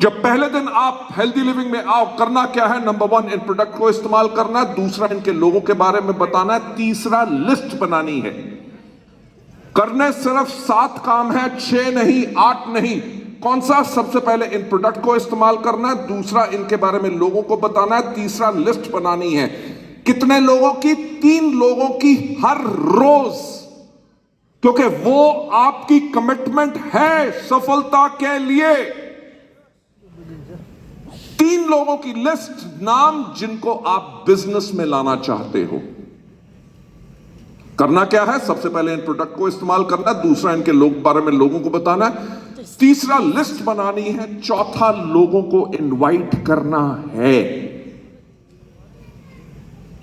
जब पहले दिन आप हेल्दी लिविंग में आओ, करना क्या है? नंबर 1 इन प्रोडक्ट को इस्तेमाल करना है, दूसरा इनके लोगों के बारे में बताना है, तीसरा लिस्ट बनानी है। करने सिर्फ 7 काम है, 6 नहीं, 8 नहीं। कौन सा? सबसे पहले इन प्रोडक्ट को इस्तेमाल करना है, दूसरा इनके बारे में लोगों को बताना है, तीसरा लिस्ट बनानी है। कितने लोगों की? 3 लोगों की हर रोज, क्योंकि वो आपकी कमिटमेंट है सफलता के लिए। 3 लोगों की लिस्ट, नाम जिनको आप बिजनेस में लाना चाहते हो। करना क्या है? सबसे पहले इन प्रोडक्ट को इस्तेमाल करना है, दूसरा इनके बारे में लोगों को बताना है, तीसरा लिस्ट बनानी है, चौथा लोगों को इनवाइट करना है।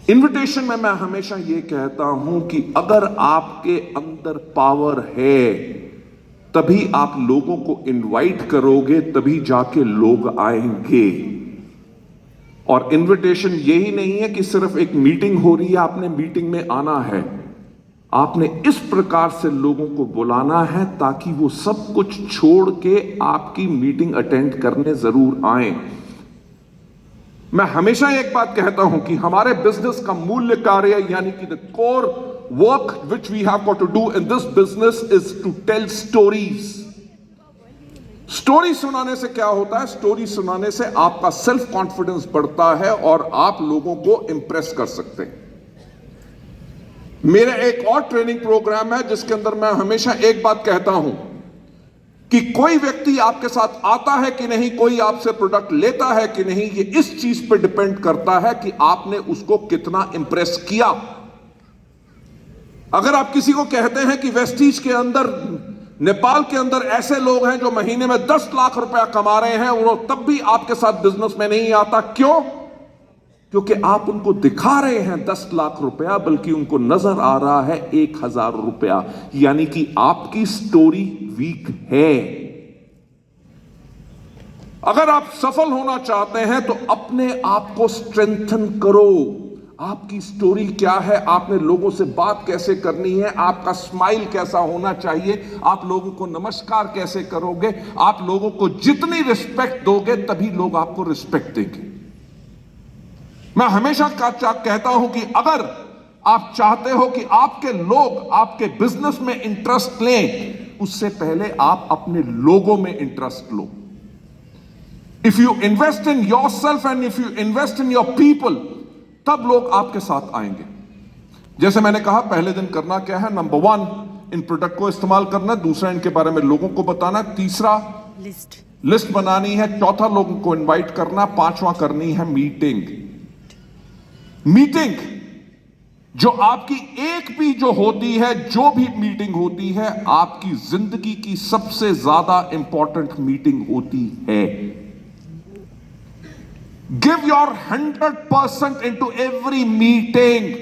इनविटेशन में मैं हमेशा यह कहता हूं कि अगर आपके अंदर पावर है तभी आप लोगों को इनवाइट करोगे, तभी जाके लोग आएंगे। और इनविटेशन यही नहीं है कि सिर्फ एक मीटिंग हो रही है, आपने मीटिंग में आना है। आपने इस प्रकार से लोगों को बुलाना है ताकि वो सब कुछ छोड़ के आपकी मीटिंग अटेंड करने जरूर आए। मैं हमेशा एक बात कहता हूं कि हमारे बिजनेस का मूल्य कार्य, यानी कि the core work which we have got to do in this business is to tell stories. Story सुनाने से क्या होता है? स्टोरी सुनाने से आपका सेल्फ कॉन्फिडेंस बढ़ता है और आप लोगों को इंप्रेस कर सकते हैं। मेरा एक और ट्रेनिंग प्रोग्राम है जिसके अंदर मैं हमेशा एक बात कहता हूं कि कोई व्यक्ति आपके साथ आता है कि नहीं, कोई आपसे प्रोडक्ट लेता है कि नहीं, ये इस चीज पर डिपेंड करता है कि आपने उसको कितना इंप्रेस किया। अगर आप किसी को कहते हैं कि वेस्टीज के अंदर, नेपाल के अंदर ऐसे लोग हैं जो महीने में 10 लाख रुपया कमा रहे हैं, वो तब भी आपके साथ बिजनेस में नहीं आता। क्यों? क्योंकि आप उनको दिखा रहे हैं 10 लाख रुपया, बल्कि उनको नजर आ रहा है 1000 रुपया, यानी कि आपकी स्टोरी वीक है। अगर आप सफल होना चाहते हैं तो अपने आप को स्ट्रेंथन करो। आपकी स्टोरी क्या है? आपने लोगों से बात कैसे करनी है? आपका स्माइल कैसा होना चाहिए? आप लोगों को नमस्कार कैसे करोगे? आप लोगों को जितनी रिस्पेक्ट दोगे तभी लोग आपको रिस्पेक्ट देंगे। मैं हमेशा कहता हूं कि अगर आप चाहते हो कि आपके लोग आपके बिजनेस में इंटरेस्ट लें, उससे पहले आप अपने लोगों में interest low. If you invest in yourself and if you invest in your people, तब लोग आपके साथ आएंगे। जैसे मैंने कहा, पहले दिन करना क्या है? नंबर 1 इन प्रोडक्ट को इस्तेमाल करना, दूसरा इनके बारे में लोगों को बताना, तीसरा लिस्ट बनानी है, चौथा लोगों को इनवाइट करना, पांचवा करनी है मीटिंग। मीटिंग जो आपकी एक भी जो होती है, जो भी मीटिंग होती है, आपकी जिंदगी की सबसे ज्यादा इंपॉर्टेंट मीटिंग होती है। Give your 100% into every meeting.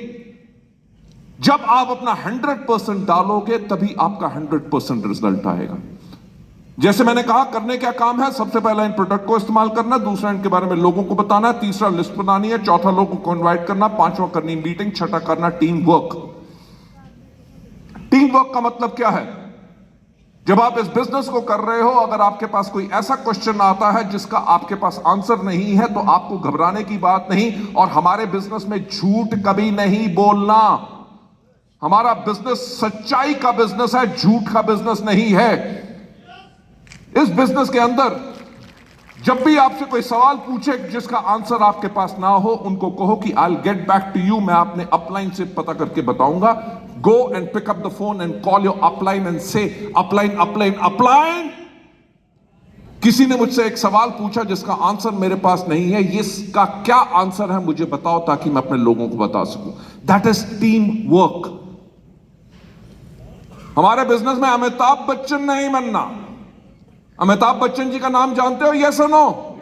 जब आप अपना 100% डालोगे तभी आपका 100% रिजल्ट आएगा। जैसे मैंने कहा, करने क्या काम है? सबसे पहला इन प्रोडक्ट को इस्तेमाल करना, दूसरा इनके बारे में लोगों को बताना, तीसरा लिस्ट बनानी है, चौथा लोगों को इनवाइट करना, पांचवा करनी मीटिंग, छठा करना टीम वर्क। टीम वर्क का मतलब क्या है? जब आप इस बिजनेस को कर रहे हो, अगर आपके पास कोई ऐसा क्वेश्चन आता है जिसका आपके पास आंसर नहीं है, तो आपको घबराने की बात नहीं। और हमारे बिजनेस में झूठ कभी नहीं बोलना। हमारा बिजनेस सच्चाई का बिजनेस है, झूठ का बिजनेस नहीं है। इस बिजनेस के अंदर जब भी आपसे कोई सवाल पूछे जिसका आंसर आपके पास ना हो, उनको कहो कि I will get back to you, मैं अपने अपलाइन से पता करके बताऊंगा। Go and pick up the phone and call your upline and say upline upline upline, किसी ने मुझसे एक सवाल पूछा जिसका आंसर मेरे पास नहीं है, इसका क्या आंसर है मुझे बताओ, ताकि मैं अपने लोगों को बता सकूं। That is team work. हमारे बिजनेस में अमिताभ बच्चन नहीं बनना। अमिताभ बच्चन जी का नाम जानते हो? यस और नो?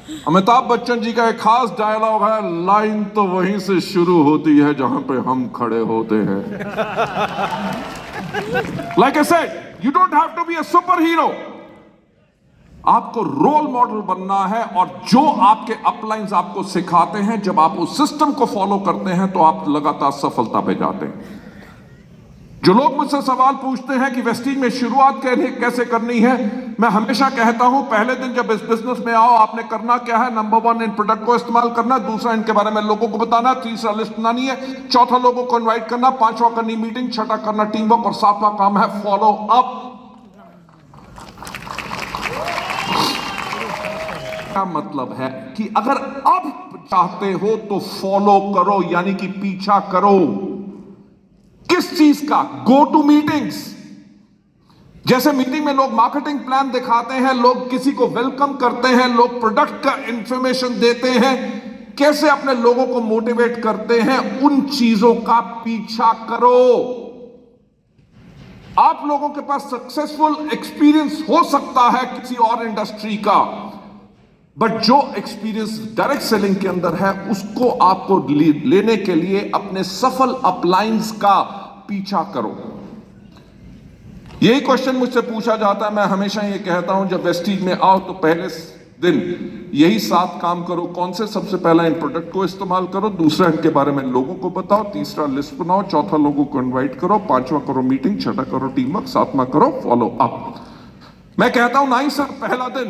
अमिताभ बच्चन जी का एक खास डायलॉग है, लाइन तो वहीं से शुरू होती है जहां पे हम खड़े होते हैं। Like I said, you don't have to be a super hero, आपको रोल मॉडल बनना है, और जो आपके अपलाइंस आपको सिखाते हैं, जब आप उस सिस्टम को फॉलो करते हैं तो आप लगातार सफलता पे जाते हैं। जो लोग मुझसे सवाल पूछते हैं कि वेस्टीज में शुरुआत कैसे करनी है, मैं हमेशा कहता हूं पहले दिन जब इस बिजनेस में आओ आपने करना क्या है, नंबर 1 इन प्रोडक्ट को इस्तेमाल करना, दूसरा इनके बारे में लोगों को बताना, तीसरा लिस्ट बनानी है, चौथा लोगों को इनवाइट करना, पांचवा करनी मीटिंग, छठा करना टीम वर्क, और सातवां काम है फॉलो अप। क्या मतलब है कि अगर अब चाहते हो तो फॉलो करो, यानी कि पीछा करो। किस चीज का? Go to meetings. जैसे मीटिंग में लोग मार्केटिंग प्लान दिखाते हैं, लोग किसी को वेलकम करते हैं, लोग प्रोडक्ट का इंफॉर्मेशन देते हैं, कैसे अपने लोगों को मोटिवेट करते हैं, उन चीजों का पीछा करो। आप लोगों के पास सक्सेसफुल एक्सपीरियंस हो सकता है किसी और इंडस्ट्री का, बट जो एक्सपीरियंस डायरेक्ट सेलिंग के अंदर है उसको आपको लेने के लिए अपने सफल अपलाइंस का पीछा करो। यही क्वेश्चन मुझसे पूछा जाता है, मैं हमेशा ये कहता हूं जब वेस्टीज में आओ तो पहले दिन यही 7 काम करो। कौन से? सबसे पहला इन प्रोडक्ट को इस्तेमाल करो, दूसरा इनके बारे में लोगों को बताओ, तीसरा लिस्ट बनाओ, चौथा लोगों को इनवाइट करो, पांचवा करो मीटिंग, छठा करो टीम वर्क, सातवां करो फॉलो अप। मैं कहता हूं नहीं सर, पहला दिन,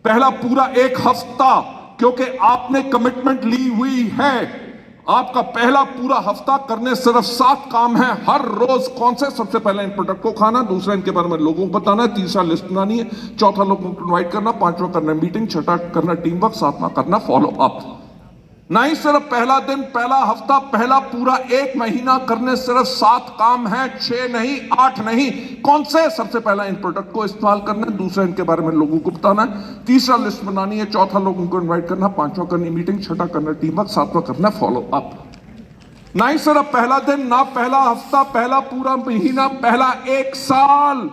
पहला पूरा एक हफ्ता, क्योंकि आपने कमिटमेंट ली हुई है। आपका पहला पूरा हफ्ता करने सिर्फ 7 काम है हर रोज। कौन से? सबसे पहले इन प्रोडक्ट को खाना, दूसरा इनके बारे में लोगों को बताना, तीसरा लिस्ट बनानी है, चौथा लोगों को इनवाइट करना, पांचवा करना मीटिंग, छठा करना टीम वर्क, सातवां करना फॉलो अप। नहीं सिर्फ पहला दिन, पहला हफ्ता, पहला पूरा एक महीना करने सिर्फ 7 काम है, 6 नहीं, 8 नहीं। कौन से? सबसे पहला इन प्रोडक्ट को इस्तेमाल करना है, दूसरा इनके बारे में लोगों को बताना है, तीसरा लिस्ट बनानी है, चौथा लोगों को इनवाइट करना, पांचवा करनी मीटिंग, छठा करना टीम वर्क, सातवां करना फॉलो अप। नहीं सिर्फ पहला दिन, ना पहला हफ्ता, पहला पूरा महीना, पहला 1 साल,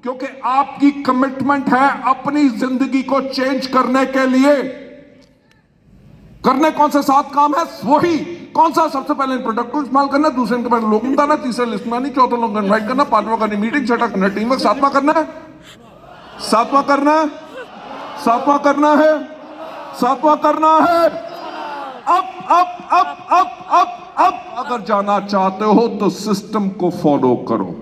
क्योंकि आपकी कमिटमेंट है अपनी जिंदगी को चेंज करने के लिए। करने कौन से 7 काम है? वही। कौन सा? सबसे पहले इन प्रोडक्ट को इस्तेमाल करना, दूसरे इनके बारे में लोगों को बताना, तीसरा लिस्ट बनानी, चौथा लोगों को इनवाइट करना, पांचवा करनी मीटिंग, छठा करना टीम वर्क, सातवां करना है, सातवां करना है, सातवां करना है, सातवां करना है। अब अगर जाना चाहते हो तो सिस्टम को फॉलो करो।